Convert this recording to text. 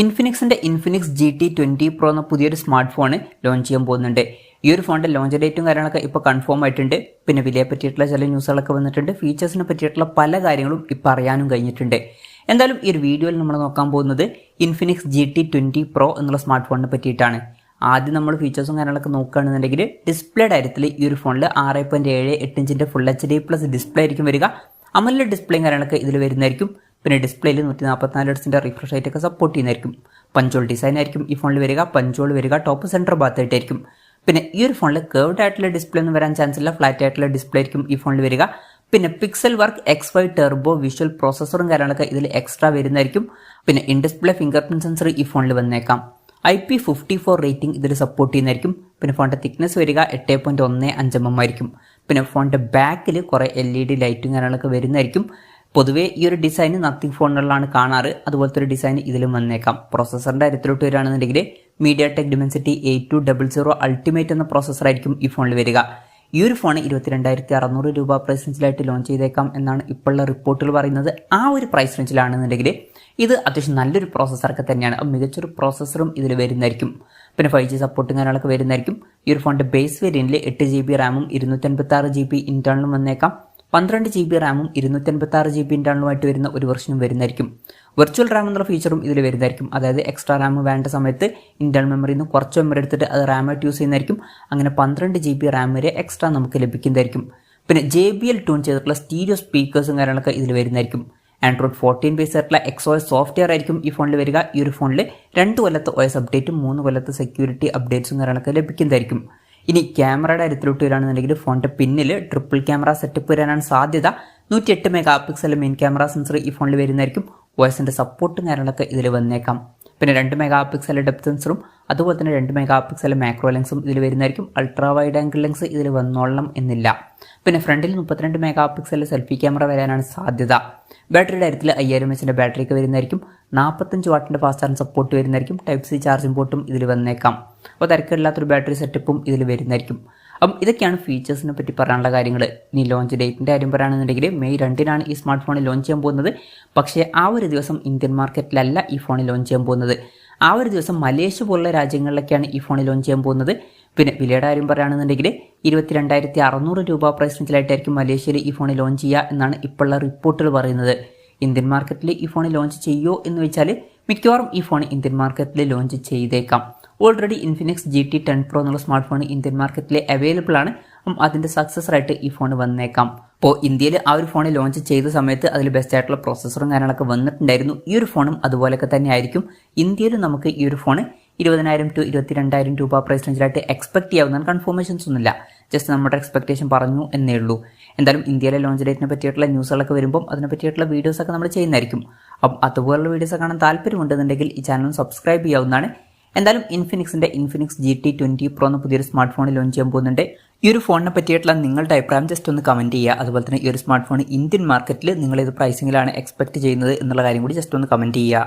ഇൻഫിനിക്സിന്റെ Infinix GT20 Pro എന്ന പുതിയൊരു smart phone launch ചെയ്യാൻ പോകുന്നുണ്ട്. ഈ ഒരു ഫോണിന്റെ ലോഞ്ച് ഡേറ്റും കാര്യങ്ങളൊക്കെ ഇപ്പോൾ കൺഫേം ആയിട്ടുണ്ട്. പിന്നെ വിലയെ പറ്റിയിട്ടുള്ള ചില ന്യൂസുകളൊക്കെ വന്നിട്ടുണ്ട്. ഫീച്ചേഴ്സിനെ പറ്റിയിട്ടുള്ള പല കാര്യങ്ങളും ഇപ്പോൾ അറിയാനും കഴിഞ്ഞിട്ടുണ്ട്. എന്തായാലും ഈ ഒരു വീഡിയോയിൽ നമ്മൾ നോക്കാൻ പോകുന്നത് ഇൻഫിനിക്സ് GT20 Pro എന്നുള്ള സ്മാർട്ട് ഫോണിനെ പറ്റിയിട്ടാണ്. ആദ്യം നമ്മൾ ഫീച്ചേഴ്സും കാര്യങ്ങളൊക്കെ നോക്കുകയാണെന്നുണ്ടെങ്കിൽ ഡിസ്പ്ലേ കാര്യത്തിൽ ഈ ഒരു ഫോണിൽ 6.78 ഇഞ്ചിന്റെ ഫുൾ HD+ ഡിസ്പ്ലേ ആയിരിക്കും വരിക. AMOLED ഡിസ്പ്ലേയും കാര്യങ്ങളൊക്കെ ഇതിൽ വരുന്നതായിരിക്കും. പിന്നെ ഡിസ്പ്ലേയിൽ 144 ഹെർട്സിന്റെ റിഫ്രഷ് റേറ്റ് ഒക്കെ സപ്പോർട്ട് ചെയ്യുന്നതായിരിക്കും. പഞ്ചോൾ ഡിസൈൻ ആയിരിക്കും ഈ ഫോണിൽ വരിക. പഞ്ചോൾ വരിക ടോപ്പ് സെൻറ്റർ ഭാഗത്തായിട്ടായിരിക്കും. പിന്നെ ഈ ഒരു ഫോണിൽ കർവ്ഡ് ആയിട്ടുള്ള ഡിസ്പ്ലേ ഒന്നും വരാൻ ചാൻസ് ഇല്ല. ഫ്ലാറ്റ് ആയിട്ടുള്ള ഡിസ്പ്ലേ ആയിരിക്കും ഈ ഫോണിൽ വരിക. പിന്നെ Pixelworks X5 turbo visual പ്രോസസ്സറും കാര്യങ്ങളൊക്കെ ഇതിൽ എക്സ്ട്രാ വരുന്നതായിരിക്കും. പിന്നെ in display fingerprint sensor ഈ ഫോണിൽ വന്നേക്കാം. IP54 റേറ്റിംഗ് ഇതിൽ സപ്പോർട്ട് ചെയ്യുന്നതായിരിക്കും. പിന്നെ ഫോണിന്റെ തിക്നെസ് വരിക 8.15 mm ആയിരിക്കും. പിന്നെ ഫോണിന്റെ ബാക്കിൽ കുറേ LED ലൈറ്റും കാര്യങ്ങളൊക്കെ വരുന്നതായിരിക്കും. പൊതുവേ ഈ ഒരു ഡിസൈൻ നത്തിങ് ഫോണുകളിലാണ് കാണാറ്. അതുപോലത്തെ ഒരു ഡിസൈൻ ഇതിലും വന്നേക്കാം. പ്രോസസ്സറിന്റെ കാര്യത്തിലോട്ട് വരികയാണെന്നുണ്ടെങ്കിൽ MediaTek Dimensity 8200 അൾട്ടിമേറ്റ് എന്ന പ്രോസസ്സറായിരിക്കും ഈ ഫോണിൽ വരിക. ഈ ഒരു ഫോൺ 22,600 രൂപ പ്രൈസ് റേഞ്ചിലായിട്ട് ലോഞ്ച് ചെയ്തേക്കാം എന്നാണ് ഇപ്പോഴുള്ള റിപ്പോർട്ടുകൾ പറയുന്നത്. ആ ഒരു പ്രൈസ് റേഞ്ചിലാണെന്നുണ്ടെങ്കിൽ ഇത് അത്യാവശ്യം നല്ലൊരു പ്രോസസ്സറൊക്കെ തന്നെയാണ്. മികച്ചൊരു പ്രോസസ്സറും ഇതിൽ വരുന്നതായിരിക്കും. പിന്നെ 5G സപ്പോർട്ടും കാര്യങ്ങളൊക്കെ വരുന്നതായിരിക്കും. ഈ ഒരു ഫോണിന്റെ ബേസ് വേരിയന്റിൽ 8GB റാമും 256GB ഇന്റേണലും വന്നേക്കാം. 12GB റാമും 256GB ഇന്റേണലുമായിട്ട് വരുന്ന ഒരു വെർഷനും വരുന്നതായിരിക്കും. വെർച്വൽ റാം എന്നുള്ള ഫീച്ചറും ഇതിൽ വരുന്നതായിരിക്കും. അതായത് എക്സ്ട്രാ റാം വേണ്ട സമയത്ത് ഇന്റേണൽ മെമ്മറിയിൽ നിന്ന് കുറച്ച് മെമ്മറി എടുത്തിട്ട് അത് റാമായിട്ട് യൂസ് ചെയ്യുന്നതായിരിക്കും. അങ്ങനെ 12GB റാം വരെ എക്സ്ട്രാ നമുക്ക് ലഭിക്കുന്നതായിരിക്കും. പിന്നെ JBL ട്യൂൺ ചെയ്തിട്ടുള്ള സ്റ്റീരിയോ സ്പീക്കേഴ്സും കാര്യങ്ങളൊക്കെ ഇതിൽ വരുന്നതായിരിക്കും. Android 14 ബേസ് ആയിട്ടുള്ള XOS സോഫ്റ്റ്വെയർ ആയിരിക്കും ഈ ഫോണിൽ വരിക. ഈ ഒരു ഫോണിൽ 2 കൊല്ലത്തെ OS അപ്ഡേറ്റും 3 കൊല്ലത്തെ സെക്യൂരിറ്റി അപ്ഡേറ്റ്സും കാര്യങ്ങളൊക്കെ ലഭിക്കുന്നതായിരിക്കും. ഇനി ക്യാമറയുടെ കാര്യത്തിലോട്ട് വരികയാണെന്നുണ്ടെങ്കിൽ ഫോണിന്റെ പിന്നിൽ ട്രിപ്പിൾ ക്യാമറ സെറ്റപ്പ് വരാനാണ് സാധ്യത. 108 MP മെയിൻ ക്യാമറ സെൻസർ ഈ ഫോണിൽ വരുന്നതായിരിക്കും. OSന്റെ സപ്പോർട്ടും കാര്യങ്ങളൊക്കെ ഇതിൽ വന്നേക്കാം. പിന്നെ 2 MP ഡെപ്ത് സെൻസറും അതുപോലെ തന്നെ 2 MP മാക്രോ ലെൻസും ഇതിൽ വരുന്നതായിരിക്കും. അൾട്രാ വൈഡ് ആംഗിൾ ലെൻസ് ഇതിൽ വന്നോളണം എന്നില്ല. പിന്നെ ഫ്രണ്ടിൽ 32 MP സെൽഫി ക്യാമറ വരാനാണ് സാധ്യത. ബാറ്ററിയുടെ കാര്യത്തിൽ 5000 mAh ബാറ്ററിക്ക് വരുന്നതായിരിക്കും. 45 വാട്ടിന്റെ ഫാസ്റ്റ് ചാർജിംഗ് സപ്പോർട്ട് വരുന്നതായിരിക്കും. Type-C ചാർജിംഗ് പോർട്ടും ഇതിൽ വന്നേക്കാം. അപ്പോൾ തിരക്കില്ലാത്തൊരു ബാറ്ററി സെറ്റപ്പും ഇതിൽ വരുന്നതായിരിക്കും. അപ്പം ഇതൊക്കെയാണ് ഫീച്ചേഴ്സിനെ പറ്റി പറയാനുള്ള കാര്യങ്ങൾ. ഇനി ലോഞ്ച് ഡേറ്റിൻ്റെ കാര്യം പറയുകയാണെന്നുണ്ടെങ്കിൽ May 2-നാണ് ഈ സ്മാർട്ട് ഫോൺ ലോഞ്ച് ചെയ്യാൻ പോകുന്നത്. പക്ഷേ ആ ഒരു ദിവസം ഇന്ത്യൻ മാർക്കറ്റിലല്ല ഈ ഫോൺ ലോഞ്ച് ചെയ്യാൻ പോകുന്നത്. ആ ഒരു ദിവസം മലേഷ്യ പോലുള്ള രാജ്യങ്ങളിലൊക്കെയാണ് ഈ ഫോൺ ലോഞ്ച് ചെയ്യാൻ പോകുന്നത്. പിന്നെ വിലയുടെ കാര്യം പറയുകയാണെന്നുണ്ടെങ്കിൽ 22,600 രൂപ പ്രൈസ് റേഞ്ചിലായിട്ടായിരിക്കും മലേഷ്യയിൽ ഈ ഫോൺ ലോഞ്ച് ചെയ്യുക എന്നാണ് ഇപ്പോഴുള്ള റിപ്പോർട്ടുകൾ പറയുന്നത്. ഇന്ത്യൻ മാർക്കറ്റിൽ ഈ ഫോൺ ലോഞ്ച് ചെയ്യുമോ എന്ന് വെച്ചാൽ മിക്കവാറും ഈ ഫോൺ ഇന്ത്യൻ മാർക്കറ്റിൽ ലോഞ്ച് ചെയ്തേക്കാം. ഓൾറെഡി ഇൻഫിനിക്സ് GT10 Pro എന്നുള്ള സ്മാർട്ട് ഫോൺ ഇന്ത്യൻ മാർക്കറ്റിൽ അവൈലബിൾ ആണ്. അതിന്റെ സക്സസറായിട്ട് ഈ ഫോൺ വന്നേക്കാം. അപ്പോൾ ഇന്ത്യയിൽ ആ ഒരു ഫോൺ ലോഞ്ച് ചെയ്ത സമയത്ത് അതിൽ ബെസ്റ്റ് ആയിട്ടുള്ള പ്രോസസ്സറും കാര്യങ്ങളൊക്കെ വന്നിട്ടുണ്ടായിരുന്നു. ഈ ഒരു ഫോണും അതുപോലെയൊക്കെ തന്നെ ആയിരിക്കും. ഇന്ത്യയിൽ നമുക്ക് ഈ ഒരു ഫോൺ 20,000 to 22,000 രൂപ പ്രൈസ് റേഞ്ചിലായിട്ട് എക്സ്പെക്ട് ചെയ്യാവുന്നതാണ്. കൺഫർമേഷൻസ് ഒന്നുമില്ല, ജസ്റ്റ് നമ്മുടെ എക്സ്പെക്ടേഷൻ പറഞ്ഞു എന്നേ ഉള്ളൂ. എന്തായാലും ഇന്ത്യയിലെ ലോഞ്ച് ഡേറ്റിനെ പറ്റിയിട്ടുള്ള ന്യൂസുകളൊക്കെ വരുമ്പോൾ അതിനെ പറ്റിയിട്ടുള്ള വീഡിയോസൊക്കെ നമ്മൾ ചെയ്യുന്നതായിരിക്കും. അപ്പം അതുപോലുള്ള വീഡിയോസ് കാണാൻ താല്പര്യമുണ്ടെന്നുണ്ടെങ്കിൽ ഈ ചാനൽ സബ്സ്ക്രൈബ് ചെയ്യാവുന്നതാണ്. എന്തായാലും ഇൻഫിനിക്സ് GT20 Pro എന്ന പുതിയൊരു സ്മാർട്ട് ഫോൺ ലോഞ്ച് ചെയ്യാൻ പോകുന്നുണ്ട്. ഈ ഒരു ഫോണിനെ പറ്റിയിട്ടുള്ള നിങ്ങളുടെ അഭിപ്രായം ജസ്റ്റ് ഒന്ന് കമൻറ്റ് ചെയ്യുക. അതുപോലെ തന്നെ ഈ ഒരു സ്മാർട്ട് ഫോൺ ഇന്ത്യൻ മാർക്കറ്റിൽ നിങ്ങൾ ഏത് പ്രൈസിങ്ങിലാണ് എക്സ്പെക്ട് ചെയ്യുന്നത് എന്നുള്ള കാര്യം കൂടി ജസ്റ്റ് ഒന്ന് കമൻറ്റ് ചെയ്യുക.